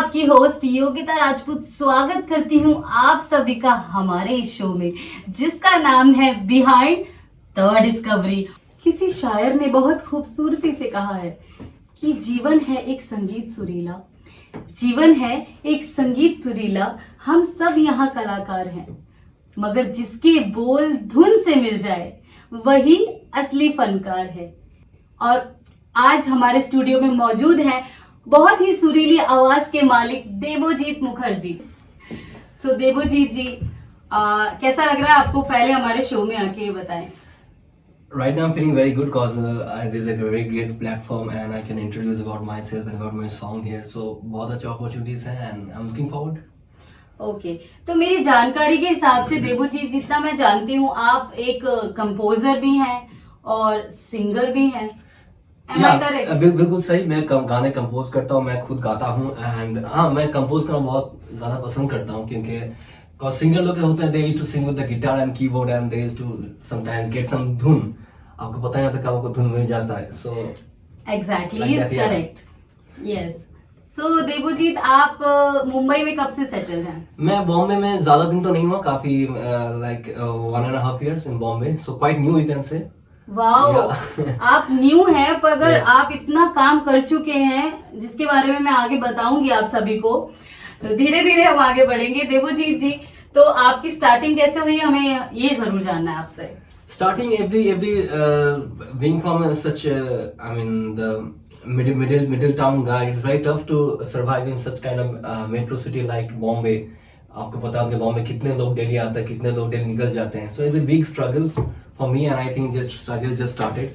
आपकी होस्ट योगिता राजपूत स्वागत करती हूँ आप सभी का हमारे इस शो में, जिसका नाम है बिहाइंड द डिस्कवरी। किसी शायर ने बहुत खूबसूरती से कहा है कि जीवन है एक संगीत सुरीला, जीवन है एक संगीत सुरीला, हम सब यहाँ कलाकार हैं, मगर जिसके बोल धुन से मिल जाए वही असली फनकार है। और आज हमारे स्टूडियो में मौजूद हैं बहुत ही सुरीली आवाज के मालिक देबोजीत मुखर्जी। सो देबोजीत जी, कैसा लग रहा है आपको? पहले हमारे शो में आके बताएं। Right now I'm feeling very good because this is a very great platform and I can introduce about myself and about my song here. So बहुत अच्छे opportunities हैं and I'm looking forward. Okay, तो मेरी जानकारी के हिसाब से देबोजीत, जितना मैं जानती हूँ, आप एक कंपोजर भी हैं और सिंगर भी हैं। बिल्कुल सही। मैं गाने कंपोज करता हूँ, मैं खुद गाता हूँ एंड हाँ, मैं कंपोज करना बहुत ज्यादा पसंद करता हूँ क्योंकि सिंगर लोग होते हैं, they used to sing with the guitar and keyboard and they used to sometimes get some धुन। आपको पता नहीं होता कब आपको धुन मिल जाता है। So exactly, is correct, yes. So Debojit, आप मुंबई में कब से सेटल्ड हैं? मैं बॉम्बे में ज्यादा दिन तो नहीं हुआ, काफी like 1.5 years in Bombay, so quite new you can say. Wow, आप न्यू हैं, पर अगर आप इतना काम कर चुके हैं जिसके बारे में मैं आगे बताऊंगी आप सभी को, तो धीरे धीरे हम आगे बढ़ेंगे। देबोजीत जी, तो आपकी स्टार्टिंग कैसे हुई, हमें ये जरूर जानना है आपसे। Starting every being from such I mean the middle town guy, it's very tough to survive in such kind of metro city like Bombay. आपको पता है कि बॉम्बे कितने लोग डेली आते हैं, कितने लोग डेली निकल जाते हैं। So it's a big struggle for me and I think struggle just started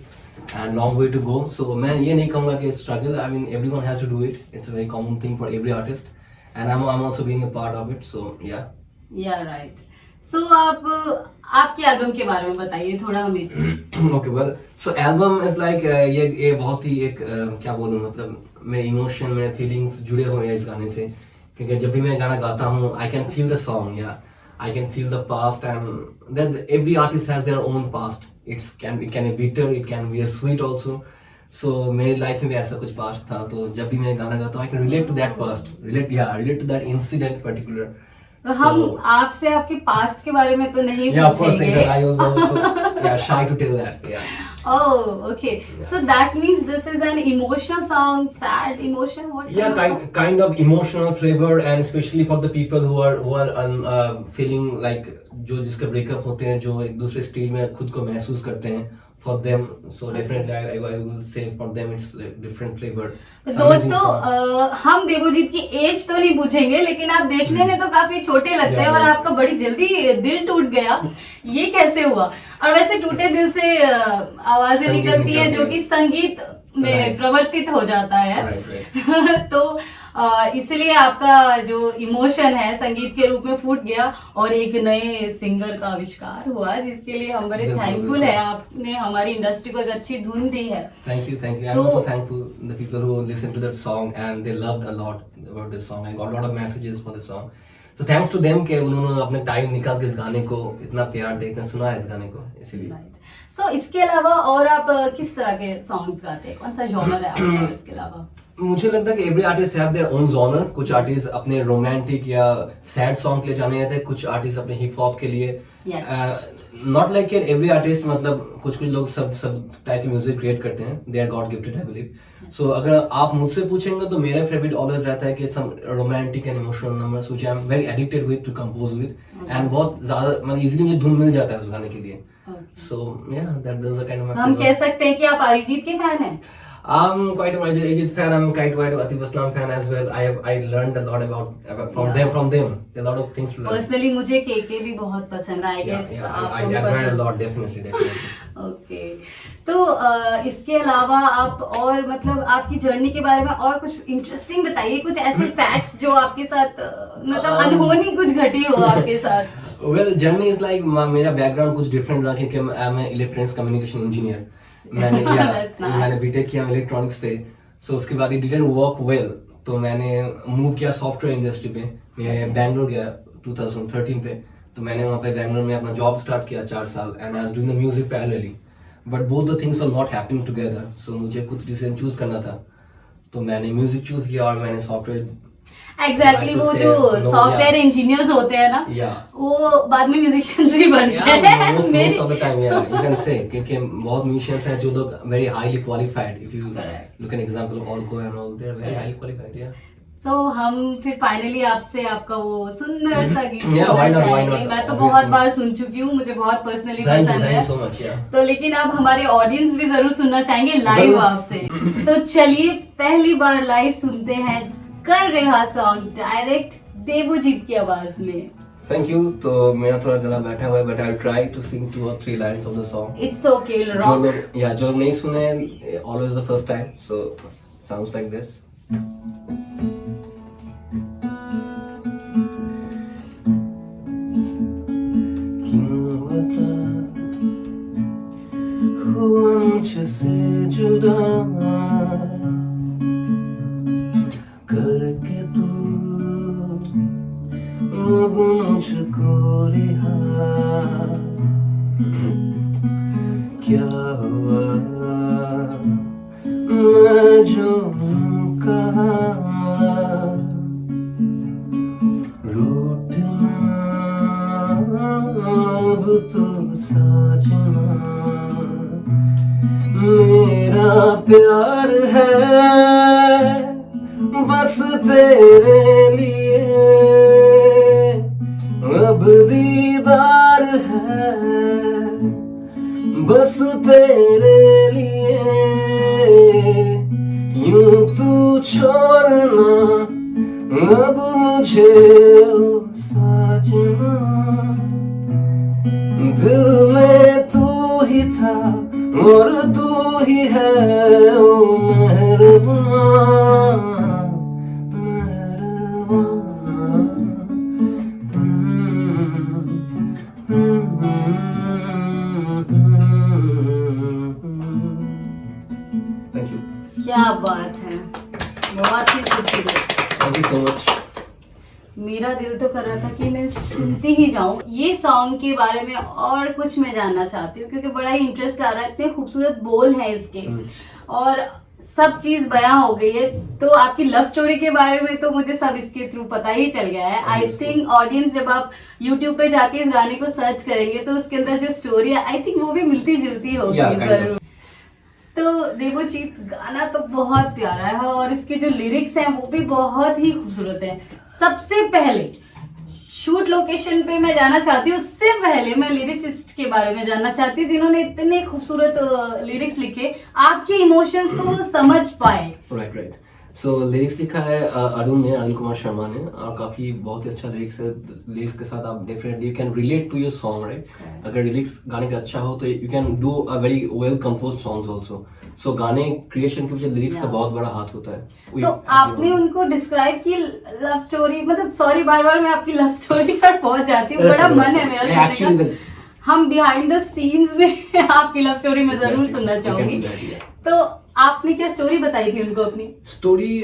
and long way to go. So मैं ये नहीं कहूँगा कि struggle, I mean everyone has to do it. It's a very common thing for every artist and I'm also being a part of it. So yeah. Yeah, right. So आप आपके album के बारे में बताइए थोड़ा हमें। Okay, well, so album is like ये बहुत ही एक क्या बोलूँ, मतलब मेरे इमोशन, मेरे फीलिंग्स जुड़े हुए हैं इस गाने से, क्योंकि जब भी मैं गाना गाता हूँ I can feel the song, yeah, I can feel the past and that every artist has their own past. It can be bitter, it can be a sweet also. So मेरी लाइफ में भी ऐसा कुछ past था, तो जब भी मैं गाना गाता हूँ I can relate to that past, relate to that incident particular. तो हम आपसे आपके पास्ट के बारे में तो नहीं पूछेंगे। I was also shy to tell that. Yeah. Oh, okay. Yeah. So that means this is an emotional song, sad emotion. What? Yeah, kind of emotional flavor, and especially for the people who are feeling like जो जिसका breakup होते हैं, जो एक दूसरे stage में खुद को महसूस करते हैं, for them. So definitely I will say for them it's like different flavor. दोस्तों, हम देबोजीत की एज तो नहीं पूछेंगे, लेकिन आप देखने में तो काफी छोटे लगते हैं और आपका बड़ी जल्दी दिल टूट गया, ये कैसे हुआ? और वैसे टूटे दिल से आवाजें निकलती है जो कि संगीत में प्रवर्तित हो जाता है। तो इसलिए आपका जो इमोशन है संगीत के रूप में फूट गया और एक नए सिंगर का आविष्कार हुआ, जिसके लिए हम बड़े थैंकफुल है। आपने हमारी इंडस्ट्री को एक अच्छी धुन दी है। Thank you. I'm also thankful the people who listened to that song and they loved a lot about this song. I got a lot of messages for the song. So thanks to them कि उन्होंने अपने time निकाल के इस गाने को इतना प्यार दे, इतना सुना है इस गाने को, इसीलिए। So इसके अलावा और आप किस तरह के सॉन्ग्स गाते हैं? कौन सा जॉनर है आपका इसके अलावा? मुझे लगता है कि every artist have their own genre. कुछ आर्टिस्ट अपने रोमांटिक या सैड सॉन्ग के लिए जाने जाते हैं, कुछ आर्टिस्ट अपने हिप हॉप के लिए। नॉट लाइक एवरी आर्टिस्ट, मतलब कुछ लोग सब टाइप की म्यूजिक क्रिएट करते हैं, they are god gifted I believe. So अगर आप मुझसे पूछेंगे तो मेरा फेवरेट ऑलवेज रहता है कि some romantic and emotional numbers which I am very addicted with to compose with and बहुत ज्यादा मतलब इजीली मुझे धुन मिल जाता है उस गाने के लिए। सो या that is the kind of, हम कह सकते हैं कि आप अरिजीत के फैन हैं। I'm quite a Ajit fan. I'm quite a Atif Aslam fan as well. I learned a lot about from them. There are a lot of things to learn. Personally, मुझे KK भी बहुत पसंद है। I guess I admire a lot, definitely. Okay. तो इसके अलावा आप और मतलब आपकी जर्नी के बारे में और कुछ इंटरेस्टिंग बताइए, कुछ ऐसे फैक्ट्स जो आपके साथ मतलब अनहोनी कुछ घटी हो आपके साथ। Well, journey is like मेरा बैकग्राउंड कुछ डिफरेंट रहा क्योंकि मैं इलेक्ट्रॉनिक्स कम्युनिकेशन इंजीनियर। मैंने बीटेक किया इलेक्ट्रॉनिक्स पे। सो उसके बाद इट डिडंट वर्क वेल, तो मैंने मूव किया सॉफ्टवेयर इंडस्ट्री पे। मैं बैंगलोर गया 2013 पे, तो मैंने वहाँ पे बैंगलोर में अपना जॉब स्टार्ट किया 4 साल and I was doing the music parallelly, but both the things are not happening together. So मुझे कुछ डिसीजन चूज करना था, तो मैंने म्यूजिक चूज किया और मैंने सॉफ्टवेयर एग्जैक्टली वो जो सॉफ्टवेयर इंजीनियर्स होते हैं ना, वो बाद में म्यूजिशियंस ही बनते हैं। most of the time, yeah, you can say, क्योंकि बहुत musicians हैं जो लोग very highly qualified. If you look an example of Olco and all, they are very highly qualified, yeah. So हम फिर फाइनली आपसे आपका वो सुंदर सा गीत Yeah, why not, why not? मैं तो बहुत बार सुन चुकी हूँ, मुझे बहुत पर्सनली पसंद है। Thank you so much, yeah. तो लेकिन अब हमारे ऑडियंस भी जरूर सुनना चाहेंगे लाइव आपसे। तो चलिए पहली बार लाइव सुनते हैं कर रहा सॉन्ग डायरेक्ट देवजीत की आवाज में। Thank you. तो मेरा थोड़ा गला बैठा हुआ है, but I'll try to sing 2 or 3 lines of the song. It's okay, rock. जो लोग नहीं सुने, always the first time, so sounds like this. हुआ मुझसे जुदा करके तू अब मुझको रिहा, क्या हुआ मैं जो कहा रूठना अब तो साजना, मेरा प्यार है बस तेरे लिए, अब दीदार है बस तेरे लिए, यूं तू छोड़ना अब मुझे ओ साजना, दिल में तू ही था और तू ही है ओ मेहरबान, मेहरबान। Thank you. क्या बात है, बहुत ही खूबसूरत। Thank you so much. मेरा दिल तो कर रहा था कि मैं सुनती ही जाऊं। ये सॉन्ग के बारे में और कुछ मैं जानना चाहती हूँ, क्योंकि बड़ा ही इंटरेस्ट आ रहा है, इतने खूबसूरत बोल हैं इसके और सब चीज बयां हो गई है। तो आपकी लव स्टोरी के बारे में तो मुझे सब इसके थ्रू पता ही चल गया है। आई थिंक ऑडियंस जब आप यूट्यूब पे जाके इस गाने को सर्च करेंगे तो उसके अंदर जो स्टोरी है आई थिंक वो भी मिलती जुलती होगी जरूर। तो देवजीत गाना तो बहुत प्यारा है और इसके जो लिरिक्स हैं वो भी बहुत ही खूबसूरत हैं। सबसे पहले शूट लोकेशन पे मैं जाना चाहती हूँ, उससे पहले मैं लिरिसिस्ट के बारे में जानना चाहती हूँ जिन्होंने इतने खूबसूरत लिरिक्स लिखे, आपके इमोशंस को वो समझ पाए। राइट। सो लिरिक्स लिखा है अरुण कुमार शर्मा ने, और काफी बहुत ही अच्छा लिरिक्स है। लिरिक्स के साथ आप definitely you can relate to your song, right. अगर लिरिक्स गाने का अच्छा हो तो you can do a very well compose songs also. So गाने क्रिएशन के पीछे लिरिक्स का बहुत बड़ा हाथ होता है। तो आपने उनको डिस्क्राइब की लव स्टोरी, मतलब सॉरी बार मैं आपकी लव स्टोरी पर पहुंच जाती हूँ, बड़ा मन है मेरा सुनने का। हम बिहाइंड द सीन्स में आपकी लव स्टोरी में जरूर सुनना चाहूंगी। तो आपने क्या स्टोरी बताई थी उनको अपनी? स्टोरी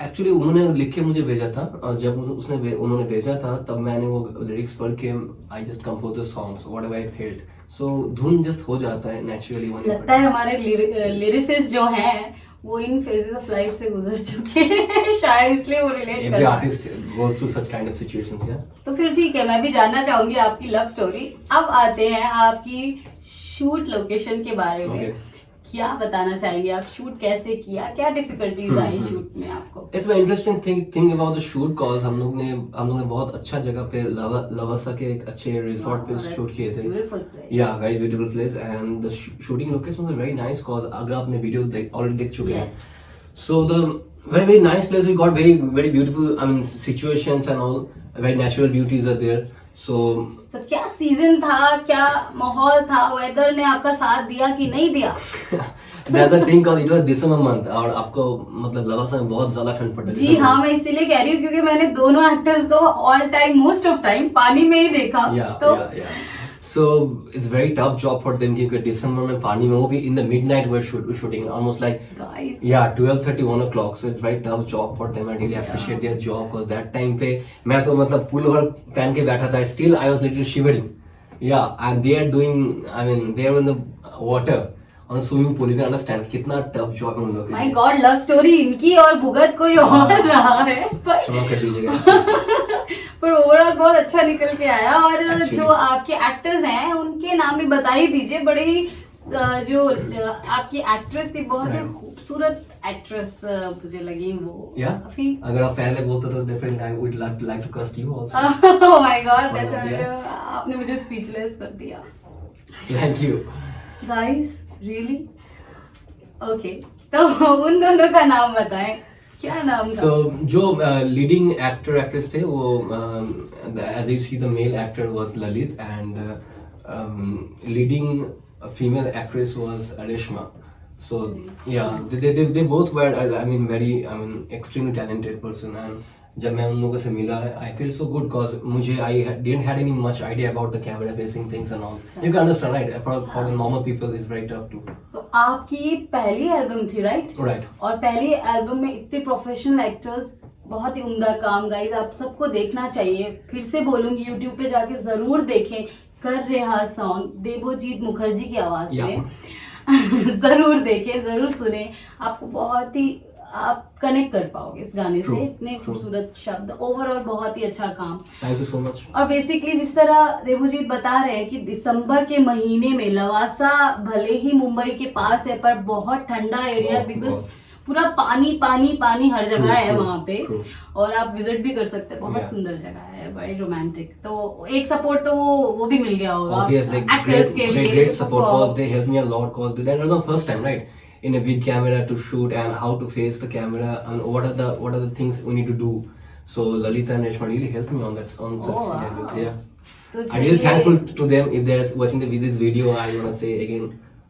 एक्चुअली उन्होंने लिख के मुझे भेजा था, और जब उन्होंने भेजा था तब मैंने वो लिरिक्स पढ़ के I just compose the songs whatever I felt. So धुन जस्ट हो जाता है नेचुरली। लगता है हमारे लिरिसिस्ट जो हैं वो इन फेजेस ऑफ लाइफ से गुजर चुके हैं शायद, इसलिए वो रिलेट कर रहे हैं। Every artist goes through such kind of situations, या। तो फिर ठीक है, मैं भी जानना चाहूंगी आपकी लव स्टोरी। अब आते हैं आपकी शूट लोकेशन के बारे में। क्या बताना चाहेंगे आप? शूट कैसे किया, क्या डिफिकल्टीज आई शूट में आपको? It's very interesting thing about the shoot cause हम लोग ने बहुत अच्छा जगह पे लवासा के एक अच्छे रिसोर्ट पे शूट किए थे। या very beautiful place and the shooting location was very nice cause अगर आपने वीडियो ऑलरेडी देख चुके हैं, so the very nice place. We got very beautiful, I mean, situations and all, very natural beauties are there. So क्या season था, क्या माहौल था, वेदर ने आपका साथ दिया कि नहीं दिया? That's the thing cause it was December month और आपको मतलब लवासा में बहुत ज्यादा ठंड पड़ती है। जी हाँ, मैं इसीलिए कह रही हूँ क्योंकि मैंने दोनों एक्टर्स को all time most of time पानी में ही देखा। So it's very tough job for them क्योंकि दिसंबर में पानी में, वो भी in the midnight we're shooting almost like 12:30 1 o'clock. So it's very tough job for them. I really appreciate their job because that time पे मैं तो मतलब पुलोवर पहन के बैठा था, still I was little shivering. Yeah, and they are doing, I mean they are in the water on swimming pool, you can understand कितना tough job उन लोगों के माय लिए। गॉड, लव स्टोरी इनकी और भुगत कोई और रहा है, पर क्षमा कर दीजिएगा। पर ओवरऑल बहुत अच्छा निकल के आया। और Actually. जो आपके एक्टर्स हैं उनके नाम भी बता ही दीजिए। बड़े ही जो आपकी एक्ट्रेस थी, बहुत ही Right. खूबसूरत एक्ट्रेस मुझे लगी वो। Yeah? काफी अगर आप पहले बोलते तो definitely I would like to cast you also। Oh my God, Why not, yeah? आपने मुझे स्पीचलेस कर दिया Thank you। Guys, really okay. तो उन दोनों का नाम बताएं, क्या नाम था? So जो leading actor actress थे वो as you see the male actor was Lalit and leading female actress was Reshma. So yeah, they both were I mean very extremely talented person and जब मैं उन लोगों से मिला I feel so good because मुझे I didn't had any much idea about the camera facing things and all. You can understand right? For the normal people it's very tough too. तो आपकी ये पहली एल्बम थी, right? Right. और पहली album में इतने प्रोफेशनल एक्टर्स, बहुत ही उम्दा काम गाइस, आप सबको देखना चाहिए। फिर से बोलूंगी, यूट्यूब पे जाके जरूर देखें कर रहा सॉन्ग देवोजीत मुखर्जी की आवाज में। जरूर देखें, जरूर सुने, आपको बहुत ही आप कनेक्ट कर पाओगे इस गाने से। इतने खूबसूरत शब्द, ओवरऑल बहुत ही अच्छा काम। Thank you so much। और बेसिकली जिस तरह देवोजीत बता रहे हैं कि दिसंबर के महीने में लवासा भले ही मुंबई के पास है पर बहुत ठंडा एरिया, बिकॉज पूरा पानी पानी पानी हर जगह है वहाँ पे। और आप विजिट भी कर सकते हैं, बहुत सुंदर जगह है, बड़ी रोमांटिक। तो एक सपोर्ट तो वो भी मिल गया होगा एक्टर्स के लिए। Great support cause they helped me a lot cause that was the first time right in a big camera to shoot and how to face the camera and what are the things we need to do. So Lalita and Reshma really helped me on such scenarios. wow. Yeah, तो I'm really thankful to them if they're watching this video. I want to say again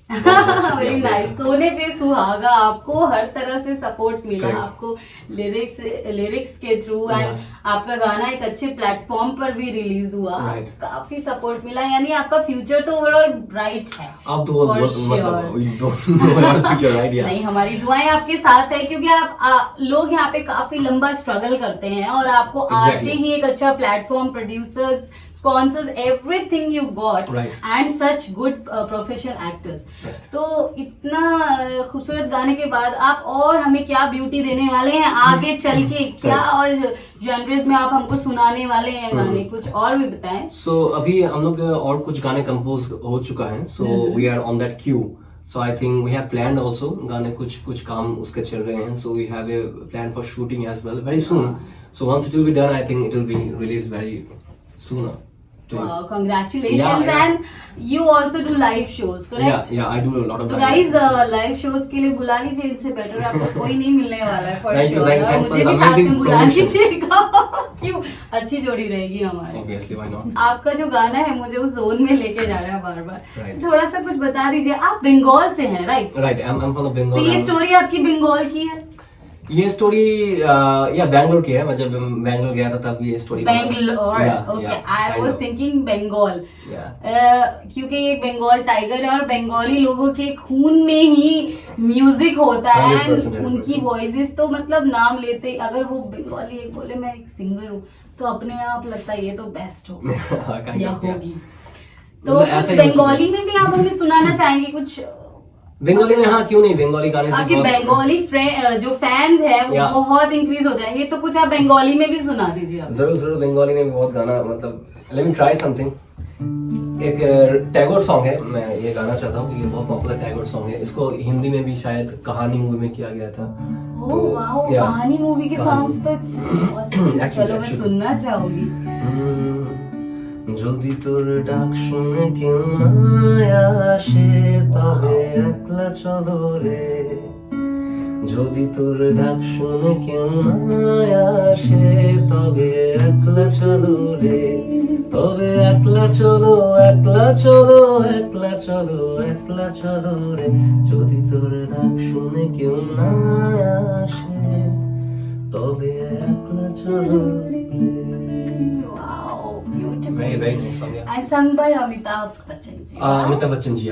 very nice. सोने पे सुहागा, आपको हर तरह से support मिला। Correct. आपको lyrics के थ्रू एंड Yeah. आपका गाना एक अच्छे प्लेटफॉर्म पर भी रिलीज हुआ। Right. काफी सपोर्ट मिला, यानी आपका फ्यूचर तो ओवरऑल ब्राइट है। अब तो For मतलब sure. we don't know our future right? Yeah. नहीं, हमारी दुआएं आपके साथ है, क्योंकि आप लोग यहाँ पे काफी लंबा स्ट्रगल करते हैं और आपको Exactly. आते ही एक अच्छा platform, producers, sponsors, everything you got Right. And such good professional actors. Right. तो इतना खूबसूरत गाने के बाद आप और हमें क्या ब्यूटी देने वाले हैं आगे चल के, क्या और जॉनर्स में आप हमको सुनाने वाले हैं गाने, कुछ और भी बताएं। So अभी हम लोग और कुछ गाने कंपोज हो चुका है, so we are on that queue. So I think we have planned also गाने कुछ काम उसके चल रहे हैं, so we have a plan for shooting as well very soon. So once it will be done, I think it will be released very soon. Congratulations. Yeah. And you also do live shows, correct? Yeah, I do a lot of. तो guys live shows के लिए बुला लीजिए, इनसे better आपको कोई नहीं मिलने वाला है for Thank you, sure. thank you, और thanks मुझे for भी this साथ में amazing बुला promotion. लीजिएगा। क्यों, अच्छी जोड़ी रहेगी हमारी। Obviously, why not? आपका जो गाना है मुझे उस जोन में लेके जा रहा है बार बार। Right. थोड़ा सा कुछ बता दीजिए। आप बंगाल से हैं, right? Right, I'm from the तो Bengal. ये स्टोरी आपकी बंगाल की है? ये स्टोरी या बैंगलोर की है। मैं जब बैंगलोर गया था तब ये story Bangalore, okay. I was thinking Bengal, क्योंकि ये बंगाल टाइगर है और बंगाली लोगों के खून में ही म्यूजिक होता है। 100%, उनकी वॉइसेस तो मतलब नाम लेते ही, अगर वो बंगाली एक बोले मैं एक सिंगर हूँ तो अपने आप लगता है ये तो बेस्ट होगी या होगी। तो मतलब ऐसा कुछ ही हो चुका है। बंगाली में भी आप हमें सुनाना चाहेंगे कुछ? बंगाली में हाँ, क्यों नहीं, बंगाली गाने से आपके बहुत- बंगाली जो फैंस हैं वो Yeah. बहुत इंक्रीज हो जाएंगे, तो कुछ आप बंगाली में भी सुना दीजिए आप। जरूर बंगाली में बहुत गाना, मतलब लेट मी ट्राई समथिंग। एक टैगोर सॉन्ग है, मैं ये गाना चाहता हूँ, ये बहुत पॉपुलर टैगोर सॉन्ग है। इसको हिंदी में भी शायद कहानी मूवी में किया गया था। ओह वाओ, कहानी मूवी के सॉन्ग्स तो Actually, चलो मैं सुनना चाहूंगी। যদি তোর ডাক শুনে কেউ না আসে তবে একলা চলো রে, যদি তোর ডাক শুনে কেউ না আসে তবে একলা চলো রে, তবে একলা চলো একলা চলো একলা চলো একলা চলো রে, যদি তোর ডাক শুনে কেউ না আসে তবে একলা চলো রে। Wow, beautiful. Very, very nice song, yeah. And sung by Amitabh Bachchan ji. Amitabh Bachchan ji,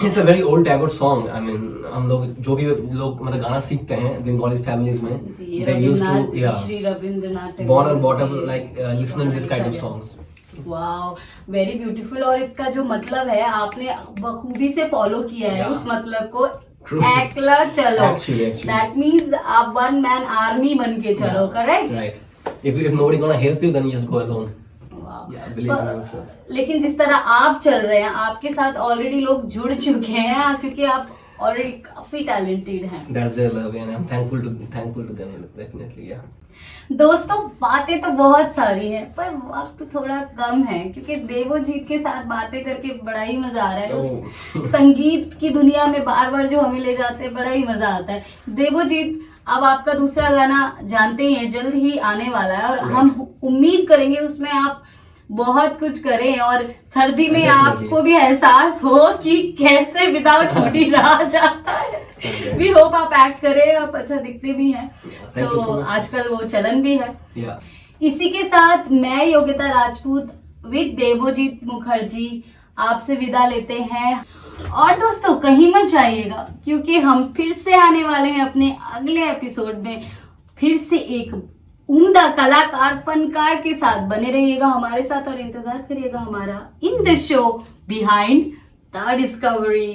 it's a very old Tagore song. I mean हम लोग जो भी लोग मतलब गाना सीखते हैं बंगाली फैमिलीज में, जी, they used to Rabindranath, Shri Rabindranath born and brought up like listening this kind of songs. Wow, very beautiful. और इसका जो मतलब है आपने बखूबी से फॉलो किया है Yeah. उस मतलब को। True. एकला चलो, Actually. दैट मीन्स आप वन मैन आर्मी बन के चलो, correct? Right. If nobody gonna help you, then you just go alone. Yeah, believe me also. लेकिन जिस तरह आप चल रहे हैं, आपके साथ ऑलरेडी लोग जुड़ चुके हैं क्योंकि आप ऑलरेडी काफी टैलेंटेड हैं। That's their love, and I'm thankful to them definitely. Yeah. दोस्तों, बातें तो बहुत सारी हैं पर वक्त थोड़ा कम है क्योंकि देवोजीत के साथ बातें करके बड़ा ही मजा आ रहा है। उस संगीत की दुनिया में बार बार जो हमें ले जाते हैं, बड़ा ही मजा आता है। देवोजीत, अब आपका दूसरा गाना जानते ही हैं जल्द ही आने वाला है और हम उम्मीद करेंगे उसमें आप बहुत कुछ करें और सर्दी में आपको भी एहसास हो कि कैसे विदाउट हुडी रहा जाता है। वी होप आप एक्ट करें, आप अच्छा दिखते भी हैं, तो आजकल वो चलन भी है। इसी के साथ मैं योगिता राजपूत विद देवोजीत मुखर्जी आपसे विदा लेते हैं। और दोस्तों, कहीं मत जाइएगा क्योंकि हम फिर से आने वाले हैं अपने अगले एपिसोड में, फिर से एक उम्दा कलाकार फनकार के साथ। बने रहिएगा हमारे साथ और इंतजार करिएगा हमारा in the show behind the discovery.